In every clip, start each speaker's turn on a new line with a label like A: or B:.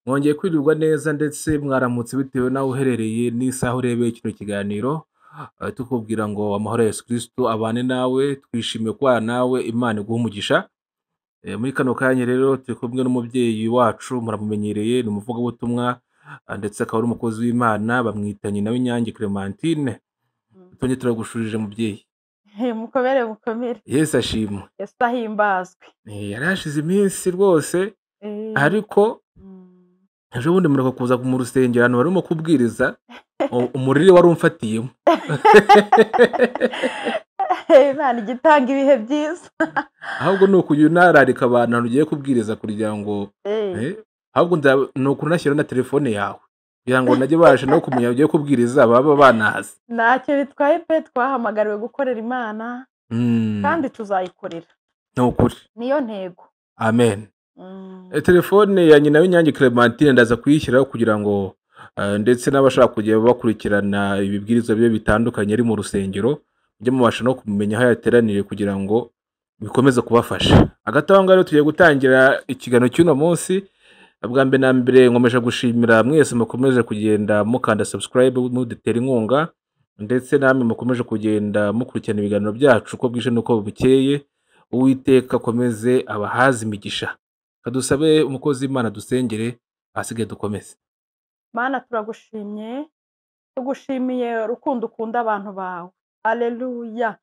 A: Mwongeye kwirirwa neza ndetse mwaramutse bitewe n'aho uherereye n'isaha urebeye kino kiganiro, tukubwira ngo amahoro ya Yesu Kristo abane nawe, twishimiye kubana nawe, Imana iguhe umugisha. Muri kano kanya rero turi kumwe n'umubyeyi wacu muramumenyereye, ni umuvugabutumwa ndetse akaba ari umukozi w'Imana, bamwita nyina w'Inyange Clementine. Twongeye turagushurije mubyeyi.
B: Mukomere mukomere.
A: Yesu ashimwe.
B: Yesu ahimbazwe.
A: Yari hashize iminsi rwose, ariko ejo bundi mperuka kuza mu rusengero ahantu barimo kubwiriza, umuriri wari umfatiyemo.
B: Imana igitanga ibihe byiza.
A: Ahubwo ni ukujya unararika abantu ahantu ugiye kubwiriza kugira ngo ahubwo ni ukunashyira na telefone yawe kugira ngo najye babasha no kumenya ugiye kubwiriza baba banazi.
B: Ntacyo bitwaye pe, twahamagariwe gukorera Imana kandi tuzayikorera.
A: Ni ukuri.
B: Niyo ntego.
A: Amen. Telefone ya nyina w'Inyange Clementine ndaza kuyishyiraho kugira ngo ndetse n'abashaka kujya bakurikirana ibibwirizwa bye bitandukanye ari mu rusengero mujye mubasha no kumenya aho yateranire kugira ngo bikomeze kubafasha. Hagati aho ngaho rero tugiye gutangira ikiganiro cy'uno munsi. Bwa mbere na mbere nkomeje gushimira mwese mukomeje kugenda mukanda subscribe mudutera inkunga, ndetse namwe mukomeje kugenda mukurikirana ibiganiro byacu uko bwije n'uko bukeye. Uwiteka akomeze abahaze imigisha. Kadusabe umukozi w'Imana dusengere asigaye dukomeze.
B: Mana turagushimye, tugushimiye urukundo ukunda abantu bawe. Haleluya.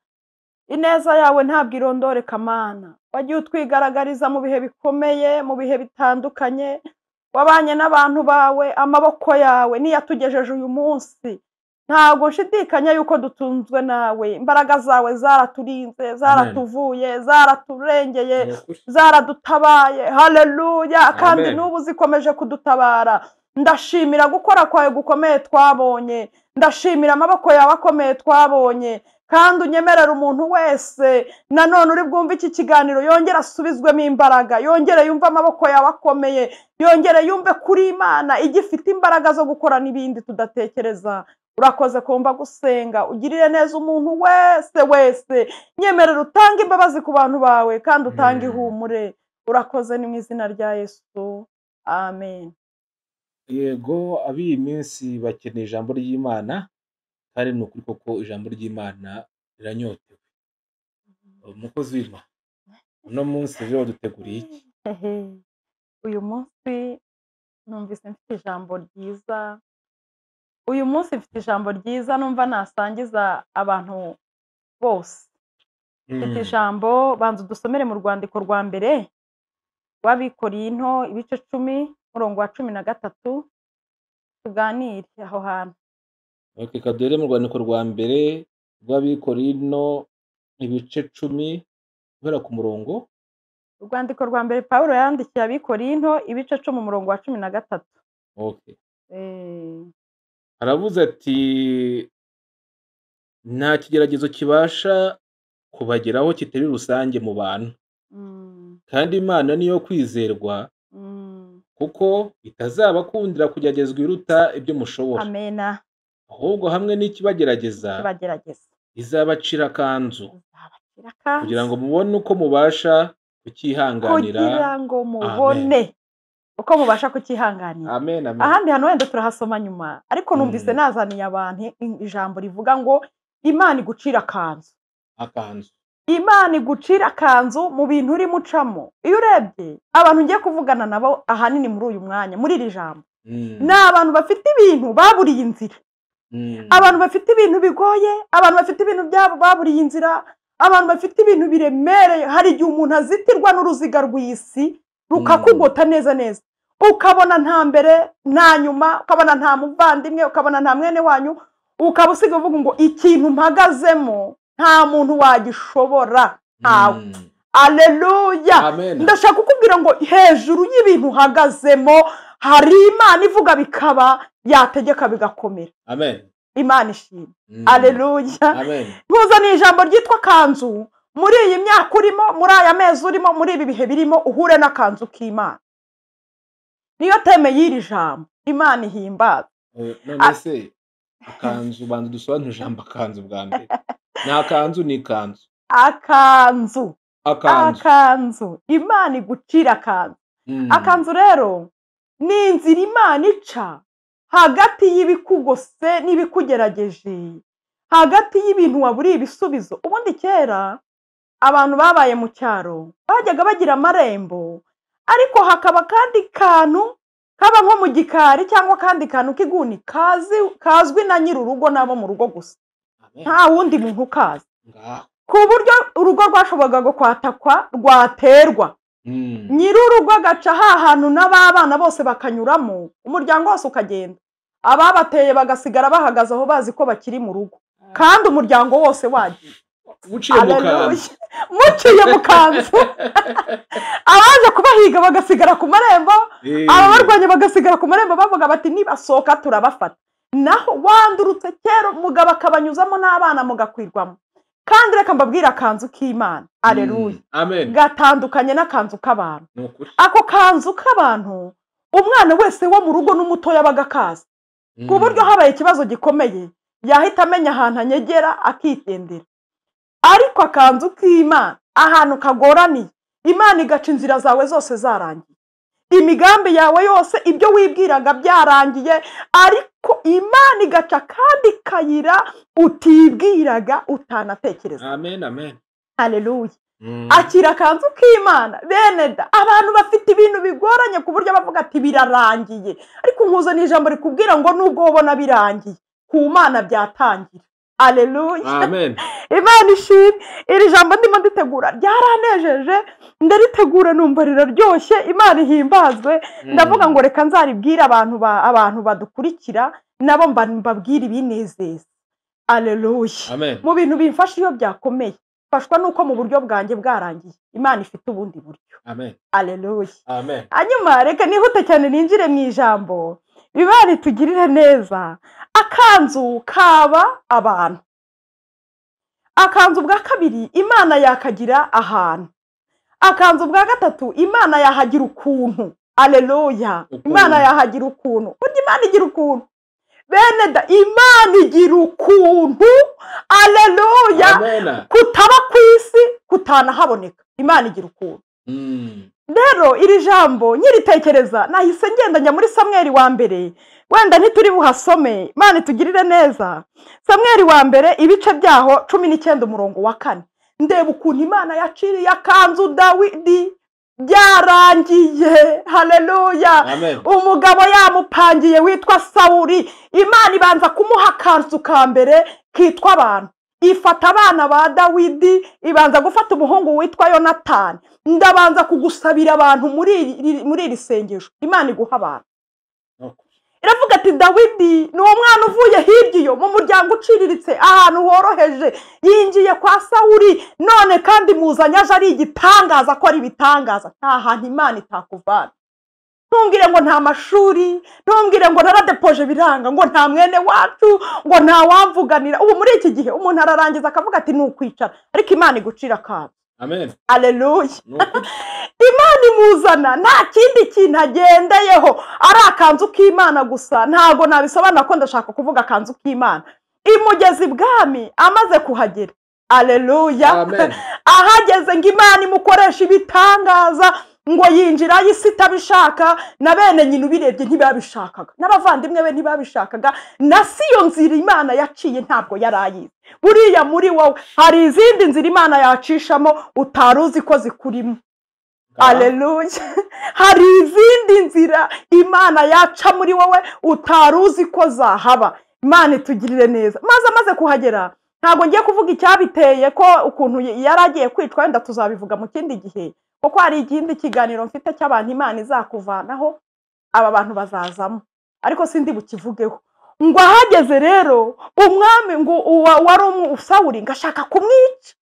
B: Ineza yawe ntabwo irondoreka Mana. Wagiye utwigaragariza mu bihe bikomeye, mu bihe bitandukanye. Wabanye n'abantu bawe, amaboko yawe niyatugejeje uyu munsi. Ntabwo nshidikanya yuko dutunzwe nawe. Imbaraga zawe zaraturinze, zaratuvuye, zaraturengeye, zaradutabaye. Haleluya. Kandi n'ubu zikomeje kudutabara. Ndashimira gukora kwawe gukomeye twabonye. Ndashimira amaboko yawe akomeye twabonye. Kandi unyemerera umuntu wese nanone uri bwumve iki kiganiro yongere asubizwemo imbaraga, yongere yumve amaboko yawe akomeye, yongere yumve kuri Imana igifite imbaraga zo gukora n'ibindi tudatekereza. Urakoze kumva gusenga, ugirire neza umuntu wese. Nyemerera utange imbabazi ku bantu bawe kandi utange ihumure. Urakoze ni mu izina rya Yesu. Amen.
A: Yego, ab'iyi minsi bakeneye ijambo ry'Imana, kandi ni ukuri koko ijambo ry'Imana riranyotewe. Umukozi w'Imana, uno munsi rero duteguriye iki?
B: Uyu munsi numvise mfite ijambo ryiza. Uyu munsi mfite ijambo ryiza numva nasangiza abantu bose. Mfite ijambo, banza dusomere mu rwandiko rwa mbere rw'Abikorinto ibice 10 umurongo wa 13 tuganire aho hantu.
A: Okay, kadere mu rwandiko rwa mbere rw'Abikorinto ibice 10 guhera ku murongo.
B: Urwandiko rwa mbere Pawulo yandikiye Abikorinto ibice 10 umurongo wa 13.
A: Okay. Aravuze ati nta kigeragezo kibasha kubageraho kitari rusange mu bantu, kandi Imana niyo kwizerwa, kuko itazabakundira kugeragezwa iruta ibyo mushobora.
B: Amena.
A: Ahubwo hamwe n'ikibagerageza izabacira akanzu kugira ngo mubone uko mubasha kukihanganira.
B: Kugira ngo mubone uko mubasha kukihanganira.
A: Amen, amen.
B: Ahandi hano wenda turahasoma nyuma, ariko numvise nazaniye abantu ijambo rivuga ngo Imana igucira akanzu.
A: Akanzu.
B: Imana igucira akanzu mu bintu uri mucamo. Iyo urebye abantu ngiye kuvugana nabo ahanini muri uyu mwanya, muri iri jambo, ni abantu bafite ibintu baburiye inzira. Abantu bafite ibintu bigoye, abantu bafite ibintu byabo baburiye inzira, abantu bafite ibintu biremereye. Hari igihe umuntu azitirwa n'uruziga rw'isi rukakugota neza, ukabona nta mbere nta nyuma, ukabona nta muvandimwe, ukabona nta mwene wanyu, ukaba usiga uvuga ngo ikintu mpagazemo nta muntu wagishobora. Aleluya. Ndashaka kukubwira ngo hejuru y'ibintu uhagazemo hari Imana ivuga bikaba, yategeka bigakomera.
A: Amen.
B: Imana ishimwe. Aleluya. Nkuzaniye ijambo ryitwa kanzu. Muri iyi myaka urimo, muri aya mezi urimo, muri ibi bihe birimo, uhure n'akanzu k'Imana. Niyo teme y'iri jambo. Imana ihimbaza.
A: None se akanzu, banza dusobanure ijambo akanzu bwa mbere. Nta kanzu ni kanzu.
B: Akanzu.
A: Akanzu.
B: Akanzu. Imana igucira akanzu. Akanzu rero ni inzira Imana ica hagati y'ibikugose n'ibikugerageje, hagati y'ibintu waburiye ibisubizo. Ubundi kera abantu babaye mu cyaro bajyaga bagira amarembo, ariko hakaba kandi kantu kaba nko mu gikari cyangwa kandi kantu k'iguni kazwi na nyir'urugo n'abo mu rugo gusa, nta wundi muntu ukazi, ku buryo urugo rwashoboraga kwatakwa rwaterwa, nyir'urugo agaca hantu n'abana bose bakanyuramo, umuryango wose ukagenda, ababateye bagasigara bahagaze aho bazi ko bakiri mu rugo, kandi umuryango wose wagiye. Muciye mu kanzu abaje kubahiga bagasigara ku marembo, ababarwanya bagasigara ku marembo bavuga bati nibasohoka turabafata. Naho wandurutse kera umugabo akabanyuzamo n'abana mugakwirwamo. Kandi reka mbabwira akanzu k'Imana, aleluya, gatandukanye n'akanzu k'abantu. Ako kanzu k'abantu umwana wese wo mu rugo n'umutoya bagakaza, ku buryo habaye ikibazo gikomeye yahita amenya ahantu anyegera akitendera. Ariko akanzu k'Imana ahantu kagoraniye, Imana igaca inzira zawe zose zarangiye, imigambi yawe yose ibyo wibwiraga byarangiye, ariko Imana igaca kandi kayira utibwiraga utanatekereza.
A: Amen.
B: Haleluya. Akira akanzu k'Imana beneda, abantu bafite ibintu bigoranye ku buryo bavuga ati birarangiye, ariko nkuzana ijambo rikubwira ngo nubwo ubona birangiye ku Mana byatangira. Haleluya.
A: Amen.
B: Imana ishimwe. Iri jambo ndimo nditegura ryaranejeje, ndaritegura numva riraryoshye, Imana ihimbazwe. Ndavuga ngo reka nzaribwira abantu badukurikira nabo mbabwira ibinezeza. Haleluya. Mu bintu bimfasha iyo byakomeye, fashwa nuko mu buryo bwanjye bwarangiye, Imana ifite ubundi buryo.
A: Amen.
B: Haleluya.
A: Amen.
B: Hanyuma reka nihute cyane ninjire mu ijambo, Imana itugirire neza. Akanzu kaba abantu. Akanzu bwa kabiri Imana yakagira ahantu. Akanzu bwa gatatu Imana yahagira ukuntu. Haleluya. Imana yahagira ukuntu. Burya Imana igira ukuntu. Beneda, Imana igira ukuntu. Haleluya. Kutaba ku isi kutanahaboneka, Imana igira ukuntu. Rero iri jambo nyiritekereza nahise ngendanya muri Samweli wa mbere, wenda ntituri buhasome, Imana itugirire neza. Samweli wa mbere ibice byaho 19 umurongo wa 4. Ndeba ukuntu Imana yaciriye akanzu Dawidi byarangiye. Haleluya. Umugabo yamupangiye witwa Sawuli, Imana ibanza kumuha akanzu ka mbere kitwa abantu, ifata abana ba Dawidi, ibanza gufata umuhungu witwa Yonatani. Ndabanza kugusabira abantu muri iri sengesho, Imana iguha abantu. Iravuga ati Dawidi ni umwana uvuye hirya iyo mu muryango uciriritse ahantu horoheje, yinjiye kwa Sawuli, none kandi muzanye aje ari igitangaza ko ari ibitangaza. Nta hantu Imana itakuvana. Ntumbwire ngo nta mashuri, ntumbwire ngo naradepoje biranga, ngo nta mwene wacu, ngo nta wamvuganira. Ubu muri iki gihe umuntu ararangiza akavuga ati nukwicara, ariko Imana igucira akanzu.
A: Amen.
B: Haleluya. Imana imuzana nta kindi kintu agendeyeho, ari akanzu k'Imana gusa. Ntago nabisobanura ko ndashaka kuvuga akanzu k'Imana. Imugezi bwami amaze kuhagera. Haleluya. Ahageze ngo Imana imukoresha ibitangaza, ngo yinjira yisita bishaka, na bene nyina ubirebye ntibabishakaga, n'abavandimwe be ntibabishakaga, na siyo nzira Imana yaciye ntabwo yarayize. Buriya muri wowe hari izindi nzira Imana yacishamo utaruzi ko zikurimo. Haleluya. Hari izindi nzira Imana yaca muri wowe utaruzi ko zahaba. Imana itugirire neza. Maze kuhagera ntabwo ngiye kuvuga icyabiteye ko ukuntu yaragiye kwicwa, wenda tuzabivuga mu kindi gihe, kuko hari ikindi kiganiro mfite cy'abantu Imana izakuvanaho, aba bantu bazazamo, ariko sindi bukivugeho. Ngo ahageze rero umwami ngo wari Sawuli ngashaka kumwica,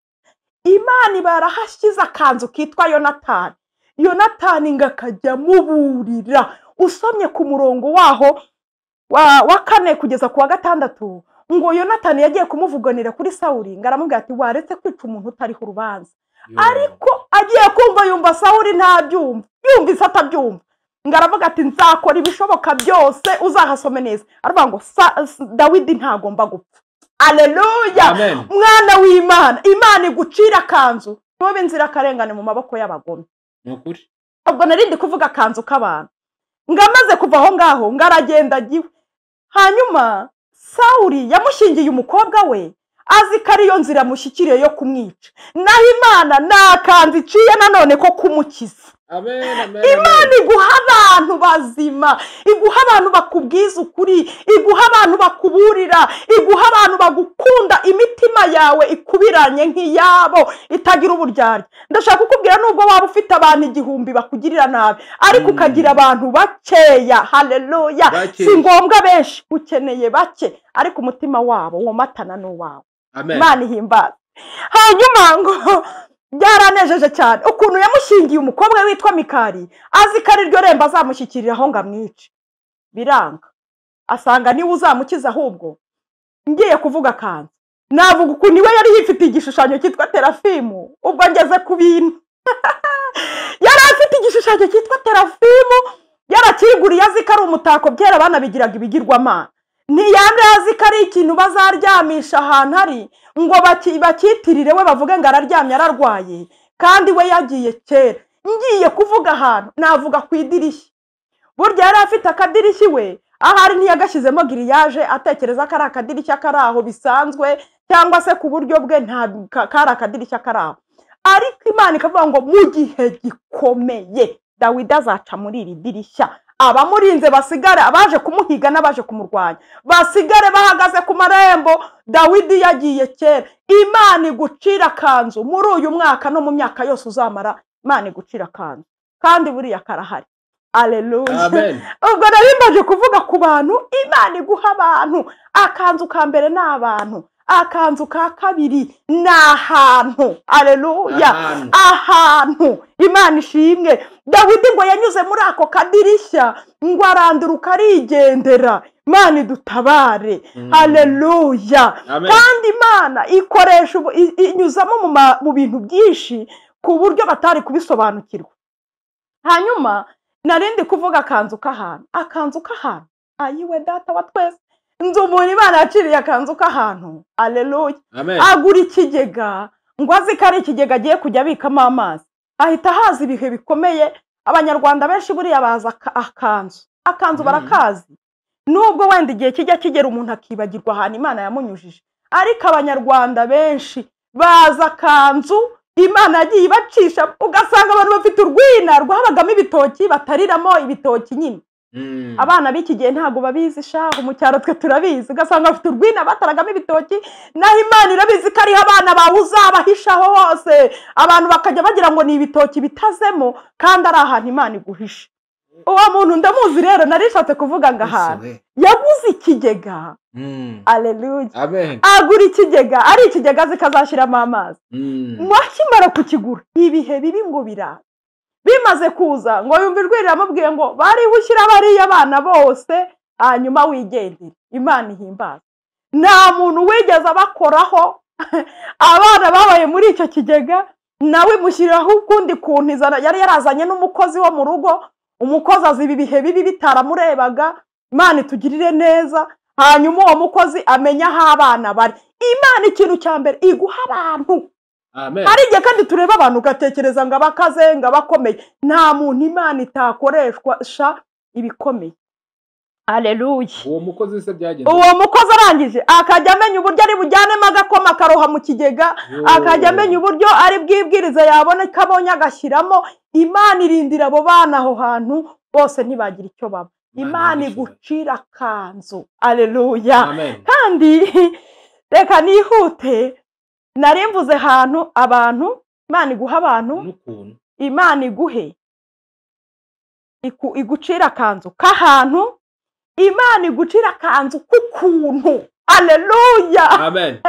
B: Imana barahashyize akanzu kitwa Yonatani. Yonatani ngakajya muburira. Usomye ku murongo waho wa 4 kugeza ku wa 6, ngo Yonatani yagiye kumuvuganira kuri Sawuli, ngaramubwira ati waretse kwica umuntu utariho urubanza. Ariko agiye kumva yumva Sawuli ntabyumva, yumvise atabyumva, ngaravuga ati nzakora ibishoboka byose, uzahasome neza. Aravuga ngo Dawidi ntagomba gupfa. Haleluya. Mwana w'Imana, Imana igucira akanzu, ntobe inzira karengane mu maboko y'abagome.
A: Nukuri.
B: Ubwo narindi kuvuga akanzu k'abantu. ngo amaze kuva aho ngaho ngo aragenda agiwe. Hanyuma Sawuli yamushyingiye umukobwa we azi ko ariyo nzira amushyikiriye yo kumwica, naho Imana nakanze iciye nanone ko kumukiza. Imana iguha abantu bazima, iguha abantu bakubwiza ukuri, iguha abantu bakuburira, iguha abantu bagukunda, imitima yawe ikubiranye nk'iyabo itagira uburyarya. Ndashaka kukubwira nubwo waba ufite abantu 1000 bakugirira nabi, ariko ukagira abantu bakeya. Haleluya. Si ngombwa benshi, ukeneye bake, ariko umutima wabo womatana n'uwawe. Imana ihimbaza. Hanyuma ngo byaranejeje cyane ukuntu yamushyingiye umukobwa witwa Mikali, azi ko ari ryo rembo azamushyikiriraho ngo amwice. Biranga, asanga niwe uzamukiza. Ahubwo ngiye kuvuga kanze, navuga ukuntu iwe yari yifite igishushanyo cyitwa terafimu. Ubwo ngeze ku bintu yari afite igishushanyo cyitwa terafimu, yarakiguriye azi ko ari umutako. Byera abana bigiraga ibigirwamana, ntiyamre azi ko ari ikintu bazaryamisha ahantu ari ngo bakitirire we bavuge ngo araryamye ararwaye, kandi we yagiye kera. Ngiye kuvuga ahantu navuga ku idirishya. Burya yari afite akadirishya we, ahari ntiyagashyizemo giriyaje atekereza ko ari akadirishya kari aho bisanzwe, cyangwa se ku buryo bwe nta kari akadirishya kari aho. Ariko Imana ikavuga ngo mu gihe gikomeye Dawidi azaca muri iri dirishya, abamurinze basigare, abaje kumuhiga n'abaje kumurwanya basigare bahagaze ku marembo. Dawidi yagiye kera. Imana igucira kanzu muri uyu mwaka no mu myaka yose uzamara. Imana igucira kanzu, kandi buriya karahari. Haleluya. Ubwo narimbaje kuvuga ku bantu Imana iguha abantu. Akanzu ka mbere ni abantu, akanzu ka kabiri ni ahantu. Haleluya. Ahantu. Imana ishimwe. Dawidi ngo yanyuze muri ako kadirishya ngo aranduruka arigendera. Imana idutabare. Haleluya. Kandi Imana ikoresha inyuzamo mu bintu byinshi ku buryo batari kubisobanukirwa. Hanyuma narindi kuvuga akanzu k'ahantu. Akanzu k'ahantu, ayiwe data wa twese, nzi umuntu Imana yaciriye akanzu k'ahantu. Haleluya. Agura ikigega ngo azi ko ari ikigega agiye kujya abikamo amazi. Ahita haza ibihe bikomeye. Abanyarwanda benshi buriya baza akanzu barakazi, nubwo wenda igihe kijya kigera umuntu akibagirwa ahantu Imana yamunyujije, ariko Abanyarwanda benshi baza akanzu Imana yagiye ibacisha. Ugasanga abantu bafite urwina rwabagamo ibitoki batariramo ibitoki nyine. Abana b'iki gihe ntago babizi shaho, mu cyaro twe turabizi. Ugasanga bafite urwina bataragamo ibitoki, naho Imana irabizi ko ariho abana bawe uzabahishaho hose. Abantu bakajya bagira ngo ni ibitoki bitazemo, kandi ari ahantu Imana iguhisha. Uwo muntu ndamuzi rero, narishatse kuvuga ngo ahantu yaguze ikigega. Haleluya. Agura ikigega, ari ikigega zikazashyiramo amazi. Mwakimara kukigura, ibihe bibi ngo biraza. Bimaze kuza ngo yumva ijwi riramubwiye ngo bari bushyira bariya abana bose, hanyuma wigendere. Imana ihimbaza. Nta muntu wigeze abakoraho. Abana babaye muri icyo kigega, nawe mushyiraho ukundi kuntu. Yari yarazanye n'umukozi wo mu rugo. Umukozi azi ibi bihe bibi bitaramurebaga. Imana itugirire neza. Hanyuma uwo mukozi amenya aho abana bari. Imana ikintu cya mbere iguha abantu. Hari igihe kandi tureba abantu ugatekereza ngo abakaze ngo abakomeye. Nta muntu Imana itakoreshwa ibikomeye. Haleluya.
A: Uwo mukozi se byagenze?
B: Uwo mukozi arangije akajya amenya uburyo ari bujyanemo agakoma akaroha mu kigega, akajya amenya uburyo ari bwibwiriza yabona kabonye agashyiramo. Imana irindira abo bana aho hantu bose ntibagira icyo baba. Imana igucira kanzu. Haleluya. Kandi reka nihute, narimvuze hantu abantu. Imana iguha abantu, Imana iguhe igucira kanzu k'ahantu, Imana igucira kanzu k'ukuntu. Haleluya.
A: Amen.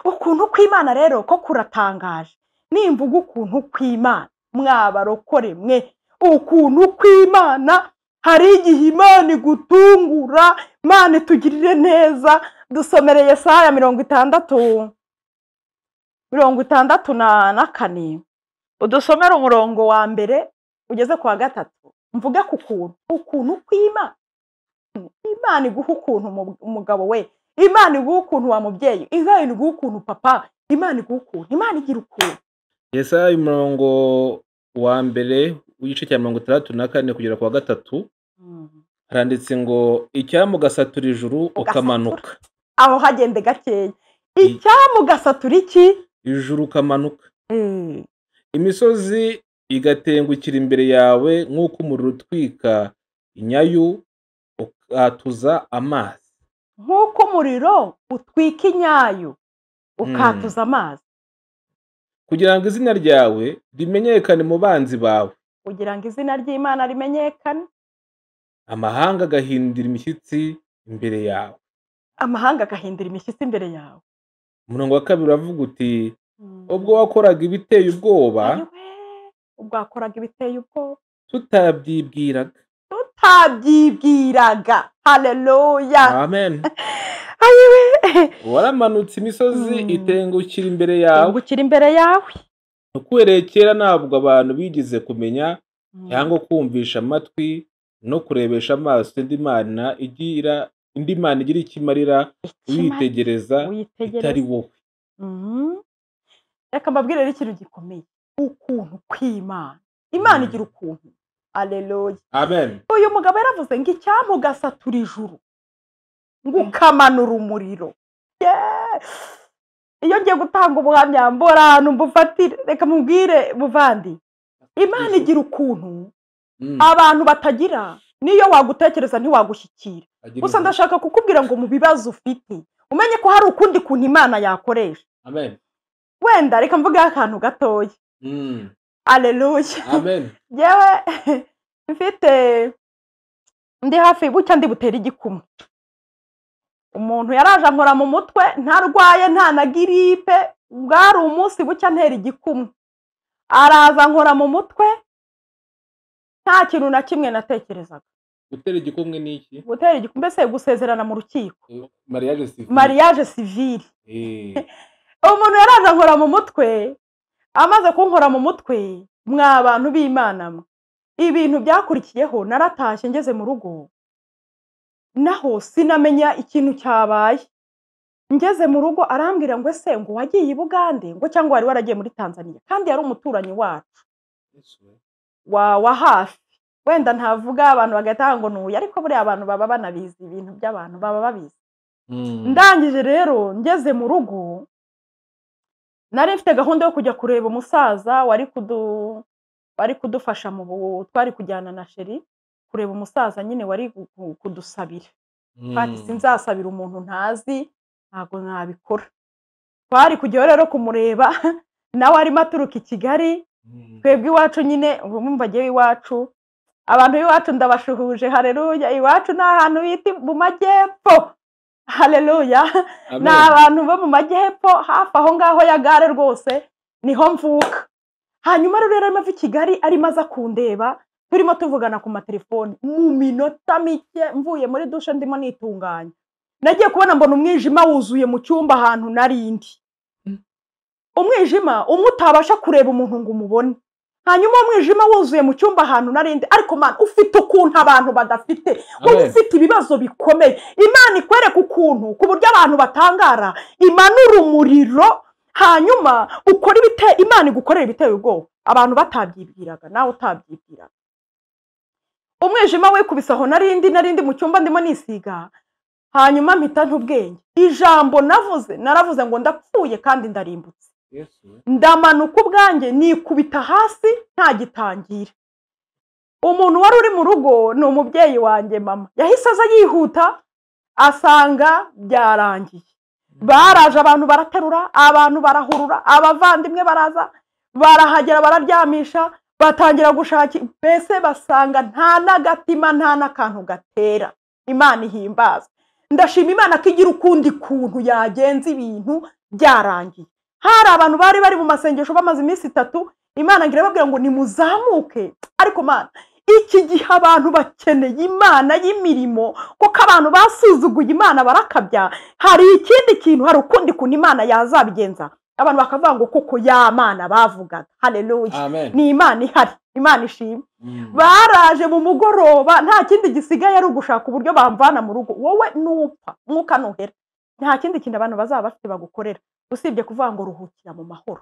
B: Ukuntu kw'Imana rero ko kuratangaje. Nimvuga ukuntu kw'Imana, mwabarokore mwe, ukuntu kw'Imana hari igihe Imana igutungura. Imana itugirire neza. Dusomere Yesaya 64 udusomere umurongo wa mbere ugeze kwa 3. Mvuge ku ukuntu kw'Imana. Imana iguha ukuntu umugabo we, Imana iguha ukuntu wa mubyeyi, Imana iguha ukuntu papa, Imana iguha ukuntu. Imana igira ukuntu.
A: Yesaya umurongo wa mbere w'igice cya 64 kugera kwa 3. haranditse ngo icyampa ugasatura ijuru ukamanuka.
B: aho hagende gakeya. Icyampa ugasatura iki?
A: Ijuru ukamanuka. Imisozi igatengukira imbere yawe nk'uko umuriro utwika inyayu ukatuza amazi.
B: Nk'uko umuriro utwika inyayu ukatuza amazi.
A: Kugira ngo izina ryawe rimenyekane mu banzi bawe.
B: Kugira ngo izina ry'Imana rimenyekane.
A: Amahanga agahindira imishyitsi imbere yawe.
B: Amahanga agahindira imishyitsi imbere yawe.
A: Umurongo wa 2 uravuga uti ubwo wakoraga ibiteye ubwoba.
B: Ubwo wakoraga ibiteye ubwoba.
A: Tutabyibwiraga.
B: Haleluya.
A: Amen.
B: Ayiwe.
A: Waramanutse imisozi itengukira imbere yawe.
B: Itengukira imbere yawe.
A: Ukwerekera ntabwo abantu bigize kumenya cyangwa kumvisha amatwi no kurebesha amaso indi mana igira ikimarira uyitegereza itari wowe.
B: Reka mbabwire rero ikintu gikomeye. Ukuntu kw'Imana. Imana igira ukuntu. Haleluya.
A: Amen.
B: Uyu mugabo yaravuze ngo icyampa ugasatura ijuru ngo ukamanura umuriro. Iyo ngiye gutanga ubuhamya mbora ahantu mbufatire, reka mubwire buvandi, Imana igira ukuntu abantu batagira, niyo wagutekereza ntiwagushyikira. Gusa ndashaka kukubwira ngo mu bibazo ufite umenye ko hari ukundi kuntu Imana yakoresha.
A: Amen.
B: Wenda reka mvuge akantu gatoya. Haleluya.
A: Amen.
B: Yewe mfite ndi hafi bucya ndi butera igikumwe. Umuntu yaraje ankora mu mutwe ntarwaye nta na gripe, bwari umunsi bucya ntera igikumwe. Araza ankora mu mutwe nta kintu na kimwe natekerezaga.
A: Gutera igikumwe ni iki?
B: Gutera igikumwe mbese gusezerana mu rukiko.
A: Mariage civile.
B: Mariage civile. Umuntu yaraje ankora mu mutwe, amaze kunkora mu mutwe, mwa bantu b'Imana mwe. Ibintu byakurikiyeho naratashye ngeze mu rugo. Naho sinamenya ikintu cyabaye. Ngeze mu rugo arambwira ngo ese ngo wagiye i Bugande ngo cyangwa wari waragiye muri Tanzania, kandi yari umuturanyi wacu. Wa hafi. Wenda ntavuga abantu bagataha ngo nuye, ariko buri abantu baba banabizi ibintu by'abantu baba babizi. Ndangije rero ngeze mu rugo nari mfite gahunda yo kujya kureba umusaza wari kudufasha mu twari kujyana na Sheri kureba umusaza nyine wari kudusabira. Kandi sinzasabira umuntu ntazi, ntago nabikora. Twari kujya rero kumureba nawe arimo aturuka i Kigali. Twebwe iwacu nyine urumva agiye iwacu, abantu b'iwacu ndabashuhuje. Haleluya. Iwacu ni ahantu bita mu majyepfo. Haleluya. Ni abantu bo mu majyepfo hafi aho ngaho ya gare rwose niho mvuka. Hanyuma rero arimo ava i Kigali arimo aza kundeba, turimo tuvugana ku matelefoni. Mu minota mike mvuye muri dushe ndimo nitunganya, nagiye kubona mbona umwijima wuzuye mu cyumba ahantu narindi. Umwijima umwe utabasha kureba umuntu ngo umubone. Hanyuma umwijima wuzuye mu cyumba ahantu narindi. Ariko Mana ufite ukuntu abantu badafite, wowe ufite ibibazo bikomeye. Imana ikwereka ukuntu ku buryo abantu batangara, imanura umuriro, hanyuma ukora Imana igukorera ibiteye ubwoba abantu batabyibwiraga nawe utabyibwiraga. Umwijima wikubise aho narindi mu cyumba ndimo nisiga. Hanyuma mpita ntubwenge. Ijambo naravuze ngo ndapfuye kandi ndarimbutse. Ndamanuka ubwanjye nikubita hasi nta gitangira. Umuntu wari uri mu rugo ni umubyeyi wanjye mama. Yahise aza yihuta asanga byarangiye. Baraje abantu baraterura, abantu barahurura, abavandimwe baraza, barahagera bararyamisha, batangira gushaka, mbese basanga nta n'agatima nta n'akantu gatera. Imana ihimbaza. Ndashima Imana ko igira ukundi kuntu yagenza ibintu byarangiye. Hari abantu bari mu masengesho bamaze iminsi 3, Imana ngira babwira ngo nimuzamuke. Ariko Mana iki gihe abantu bakeneye Imana y'imirimo, kuko abantu basuzuguye Imana barakabya. Hari ikindi kintu, hari ukundi kuntu Imana yazabigenza. Abantu bakavuga ngo koko ya Mana bavugaga. Haleluya. Ni Imana ihari. Imana ishimwe. Baraje mu mugoroba nta kindi gisigaye ari ugushaka uburyo bamvana mu rugo. Wowe nupfa mwuka nuhera, nta kindi kintu abantu bazaba bafite bagukorera usibye kuvuga ngo ruhukira mu mahoro.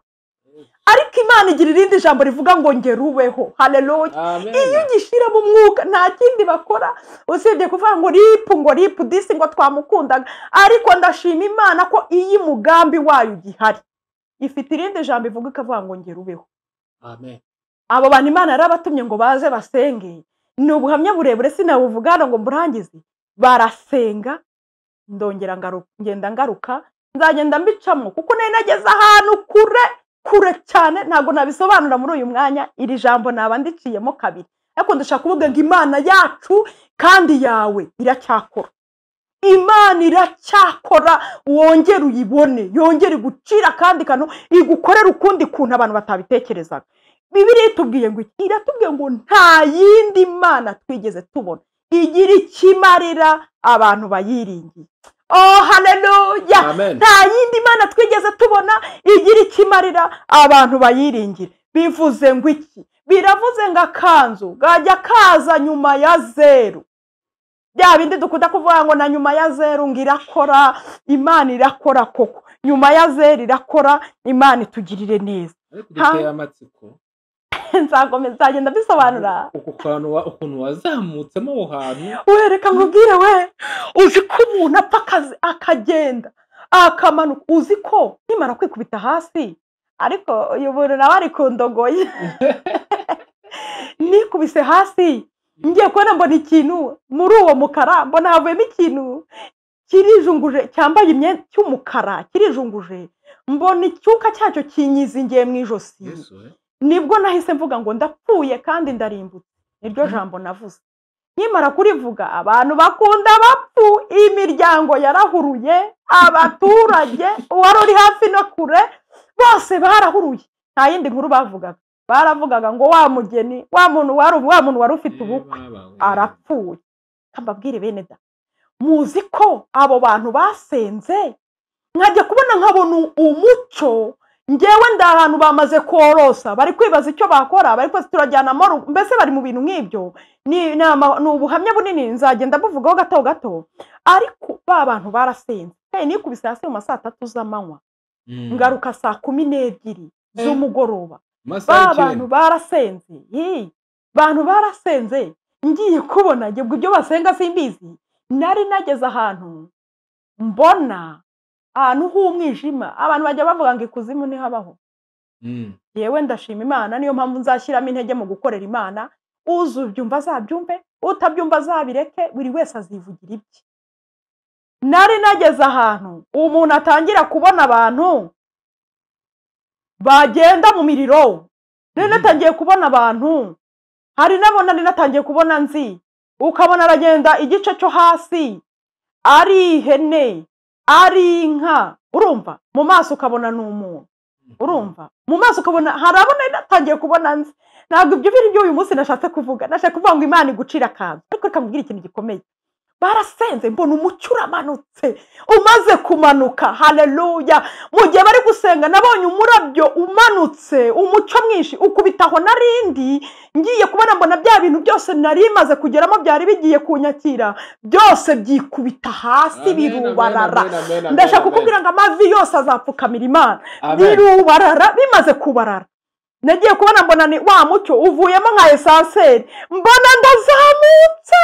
B: ariko Imana igira irindi jambo rivuga ngo ngera ubeho. Haleluya. Iyo ugishira mu mwuka nta kindi bakora usibye kuvuga ngo ripu disi ngo twamukundaga, ariko ndashima Imana ko iyi mugambi wayo ugihari ifite irindi jambo ivuga ikavuga ngo ngera ubeho.
A: Amen.
B: Abo bantu Imana yarabatumye ngo baze basenge, ni ubuhamya burebure sinabuvugana ngo mburangize. Barasenga, ndongera ngenda ngaruka, nzagenda mbicamo kuko nari nageze ahantu kure cyane, ntago nabisobanura muri uyu mwanya. Iri jambo nabandiciyemo kabiri, ariko ndashaka kuvuga ngo Imana yacu kandi yawe iracyakora. Imana iracyakora, wongere uyibone, yongere gucira kandi kantu igukorera ukundi kuntu abantu batabitekerezaga. Bibiliya itubwiye ngo iratubwiye ngo nta yindi Mana twigeze tubona igira ikimarira abantu bayiringiye. Oh haleluya. Nta yindi Mana twigeze tubona igira ikimarira abantu bayiringira. Bivuze ngo iki? Biravuze ngo akanzu gajya kaza nyuma ya zeru. Bya bindi dukunda kuvuga ngo na nyuma ya zeru ngirakora, Imana irakora koko. Nyuma ya zeru irakora, Imana itugirire neza.
A: Duteye amatsiko.
B: Nzagenda bisobanura
A: ukuntu wazamutsemo aho hantu.
B: Wereka nkubwire we, uzi ko umuntu apfa akazi akagenda akamanuka, uzi ko nimara kwikubita hasi, ariko uyu muntu nawe ari kundogoye. Nikubise hasi ngiye kubona mbona ikintu muri uwo mukara, mbona havuyemo ikintu kirijunguje cyambaye imyenda cy'umukara kirijunguje, mbona icyuka cyacyo kinyizingiye mu ijosi. Nibwo nahise mvuga ngo ndapfuye kandi ndarimbutse. Niryo jambo navuze. Nkimara kurivuga abantu bakunda bapfu, imiryango yarahuruye, abaturage wari uri hafi no kure bose barahuruye. Nta yindi nkuru bavugaga. Baravugaga ngo wa mugeni, wa muntu wari ufite ubukwe arapfuye. Kambabwire bene da, muzi ko abo bantu basenze nkajya kubona nkabona umucyo. Ngewe ndahantu bamaze korosa, bari kwibaza icyo bakora, bari kwese turajyana mbese bari mu bintu nk'ibyo. Ni ubuhamya bunini, nzagenda buvugaho gato, ariko ba bantu barasenze. Nikubise hasi mu ma 3 z'amanywa, ngaruka saa 12 z'umugoroba. Ba bantu barasenze, bantu barasenze, ngiye kubona ibyo basenga simbizi. Nari nageze ahantu mbona ahantu h'umwijima, abantu bajya bavuga ngo ikuzimu ni habaho. Yewe ndashima Imana, niyo mpamvu nzashyiramo intege mu gukorera Imana. Uzubyumva azabyumve, utabyumva azabireke, buri wese azivugira ibye. Nari nageze ahantu umuntu atangira kubona abantu bagenda mu miriro. Nari natangiye kubona abantu, hari nabona nari natangiye kubona nzi, ukabona aragenda igice cyo hasi ari ihene, ari inka, urumva mu maso ukabona n'umuntu, urumva mu maso ukabona harabona natangiye kubona nzi. Ntabwo ibyo biri byo uyu munsi nashatse kuvuga, nashaka kuvuga ngo Imana igucira akanzu, ariko reka mbwira ikintu gikomeye. Barasenze, mbona umucyo uramanutse, umaze kumanuka. Haleluya. Mu gihe bari gusenga nabonye umurabyo umanutse, umucyo mwinshi ukubitaho narindi. Ngiye kubona mbona bya bintu byose nari maze kugeramo byari bigiye kunyakira, byose byikubita hasi birubarara. Ndashaka kukubwira ngo amavi yose azapfukamira Imana. Birubarara, bimaze kubarara. Nagiye kubona mbona ni wa mucyo uvuyemo nka esanseri, mbona ndazamutse.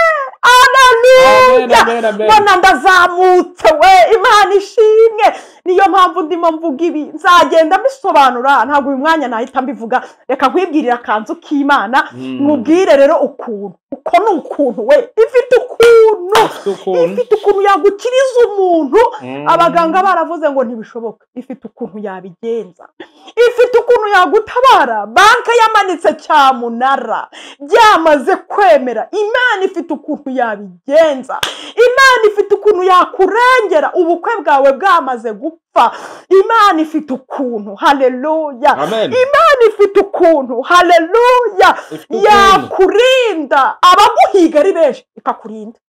B: Haleluya. Mbona ndazamutse we, Imana ishimwe. Niyo mpamvu ndimo mvuga ibi, nzagenda bisobanura, ntabwo uyu mwanya nahita mbivuga. Reka nkwibwirira akanzu k'Imana, nkubwire rero ukuntu, uko ni ukuntu we, ifite ukuntu yagukiriza umuntu. Abaganga baravuze ngo ntibishoboka, ifite ukuntu yabigenza, ifite ukuntu yagutabara. Banka yamanitse cyamunara, byamaze kwemera. Imana ifite ukuntu yabigenza, Imana ifite ukuntu yakurengera ubukwe bwawe bwamaze gupfa. Imana ifite ukuntu, haleluya. Imana ifite ukuntu, haleluya, yakurinda abaguhiga ari benshi ikakurinda.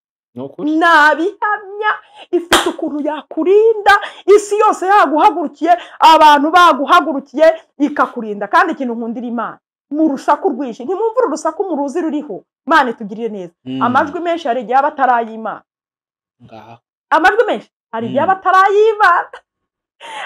B: Nabihamya, ifite ukuntu yakurinda, isi yose yaguhagurukiye, abantu baguhagurukiye ikakurinda. Kandi ikintu nkundira Imana, mu rusaku rwinshi ntimwumvura urusaku mu ruzi ruriho. Imana itugirire neza. Amajwi menshi hari igihe abatarayimana, amajwi menshi hari igihe abatarayimana.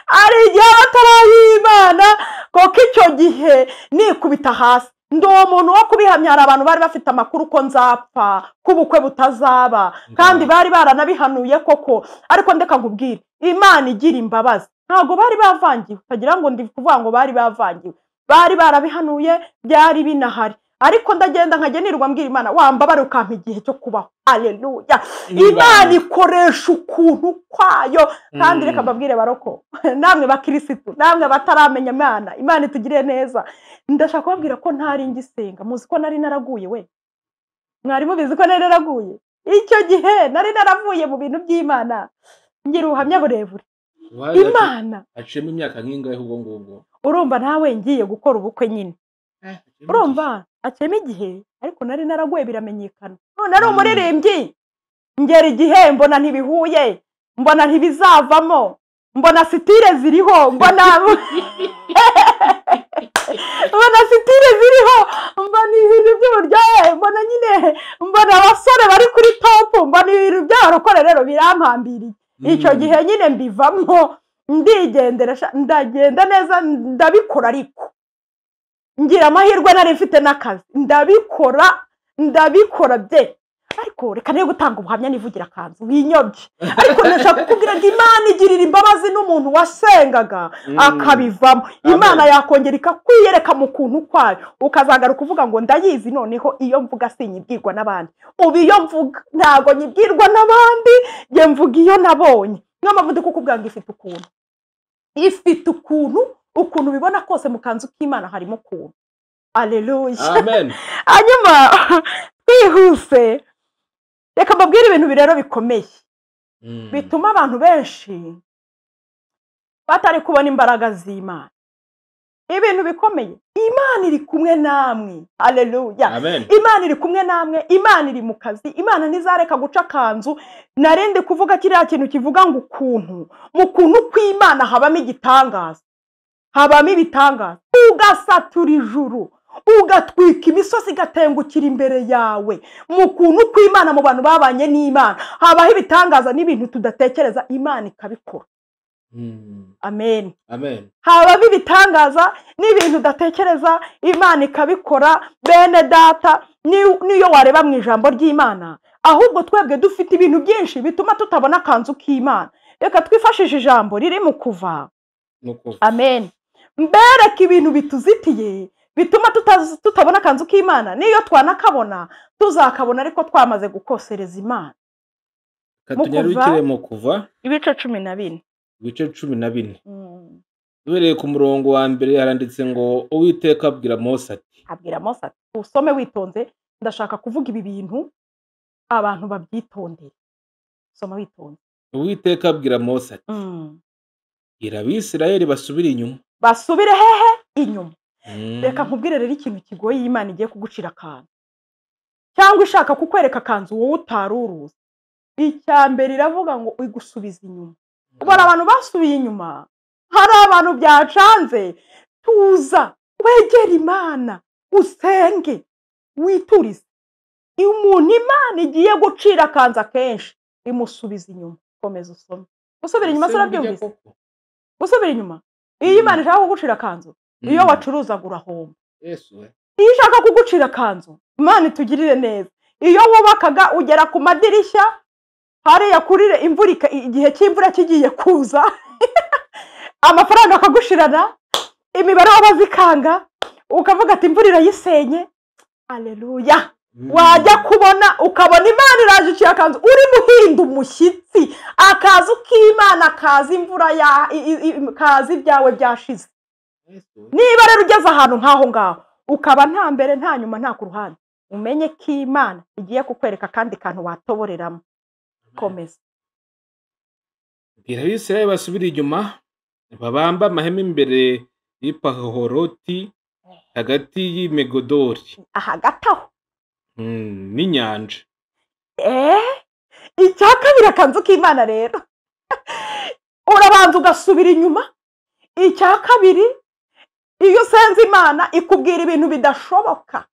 B: ari igihe batarayimana koko icyo gihe nikubita hasi ndi umuntu wo kubihamya. Hari abantu bari bafite amakuru ko nzapfa, ko ubukwe butazaba, kandi bari baranabihanuye koko. Ariko ndeka nkubwire, Imana igira imbabazi, ntabwo bari bavangiwe. utagira ngo ndi kuvuga ngo bari bavangiwe, bari barabihanuye, byari binahari. Ariko ndagenda nkagenirwa mbwira Imana, wambabare ukampa igihe cyo kubaho. Haleluya. Imana ikoresha ukuntu kwayo. Kandi reka mbabwire baroko, namwe bakirisitu, namwe bataramenya Imana, Imana itugire neza. Ndashaka kubabwira ko ntari ngisenga, muzi ko nari naraguye we. Mwari mubizi ko nari naraguye? Icyo gihe nari naravuye mu bintu by'Imana, ngira ubuhamya burebure. Imana
A: acemo imyaka nk'ingahe ubwo ngubwo?
B: Urumva nawe ngiye gukora ubukwe nyine. Urumva acemo igihe, ariko nari naraguye biramenyekana. None ari umuririmbyi, ngera igihe mbona ntibihuye, mbona ntibizavamo, mbona sitire ziriho, mbona sitire ziriho, mbona ibintu by'uburyohe, mbona nyine, mbona abasore bari kuri top, mbona ibintu by'abarokore rero birampambiriye. Icyo gihe nyine mbivamo, ndigendera, ndagenda neza, ndabikora. Ariko ngira amahirwe nari mfite n'akazi, ndabikora bye. Ariko reka niyo gutanga ubuhamya nivugira kanzu winyobye. Ariko ndashaka kukubwira ngo Imana igirira imbabazi n'umuntu wasengaga akabivamo. Imana yakongera ikakwiyereka mu kuntu kwayo, ukazagaruka uvuga ngo ndayizi. Noneho iyo mvuga sinyibwirwa n'abandi, ubu iyo mvuga ntago nyibwirwa n'abandi, nge mvuga iyo nabonye. Niyo mpamvu ndi kukubwira ngo ifite ukuntu bibona kose mu kanzu k'Imana harimo ukuntu. Haleluya.
A: Amen.
B: Hanyuma twihuse, reka mbabwire ibintu birero bikomeye bituma abantu benshi batari kubona imbaraga z'Imana. Ibintu bikomeye. Imana iri kumwe namwe. Haleluya. Imana iri kumwe namwe, Imana iri mu kazi, Imana ntizareka guca kanzu. Narindi kuvuga kiriya kintu kivuga ngo mu kuntu kw'Imana habamo igitangaza, habamo ibitangaza. Ugasatura ijuru, ugatwika imisozi igatengukira imbere yawe. Mu kuntu kw'Imana, mu bantu babanye n'Imana habaho ibitangaza n'ibintu tudatekereza, Imana ikabikora. Amen. Habaho ibitangaza n'ibintu udatekereza, Imana ikabikora. Bene data, niyo wareba mu ijambo ry'Imana, ahubwo twebwe dufite ibintu byinshi bituma tutabona kanzu k'Imana. Reka twifashishe ijambo riri mu Kuva. Amen. Mbereka ibintu bituzitiye bituma tutabona kanzu k'Imana. Niyo twanakabona tuzakabona ariko twamaze gukosereza Imana.
A: Katunyarukire mu Kuva
B: ibice 14.
A: Ibice 14. Duhereye ku murongo wa mbere haranditse ngo Uwiteka abwira Mose ati.
B: Usome witonze, ndashaka kuvuga ibi bintu abantu babyitondere. Soma witonze.
A: Uwiteka abwira Mose ati, gira Abisirayeli basubire inyuma.
B: Basubire hehe? Inyuma. Reka nkubwire rero ikintu kigoye Imana igiye kugucira akantu, cyangwa ishaka kukwereka kanzu wowe utaruruza. Icya mbere iravuga ngo igusubiza inyuma. Ubona abantu basubiye inyuma, hari abantu byacanze. Tuza wegera Imana, usenge, witurize. Iyo umuntu Imana igiye gucira kanzu akenshi imusubiza inyuma. Komeza usome. Usubira inyuma sarabyumvise. Usubira inyuma. Iyo Imana ishaka kugucira kanzu, iyo wacuruza gurahomba. Iyo ishaka kugucira kanzu, Imana itugirire neza. Iyo wubakaga ugera ku madirishya, hariya kurire imvura, igihe cy'imvura kigiye kuza, amafaranga akagushirana, imibare wabazikanga, ukavuga ati imvura irayisenye. Haleluya. Wajya kubona ukabona Imana iraje iciye kanzu, uri muhinda umushyitsi, akazu k'Imana kaza imvura kaza ibyawe byashize. Niba rero ugeze ahantu nk'aho ngaho ukaba nta mbere nta nyuma nta ku ruhande, umenye ko Imana igiye kukwereka kandi kantu watoboreramo. Komeza.
A: Gira Abisirayeli basubire inyuma, babamba amahema imbere y'Ipahoroti hagati y'Imegidoli.
B: Hagati aho
A: n'inyanja.
B: Icya kabiri akanzu k'Imana rero urabanza ugasubira inyuma. Icya kabiri, iyo usenze Imana ikubwira ibintu bidashoboka.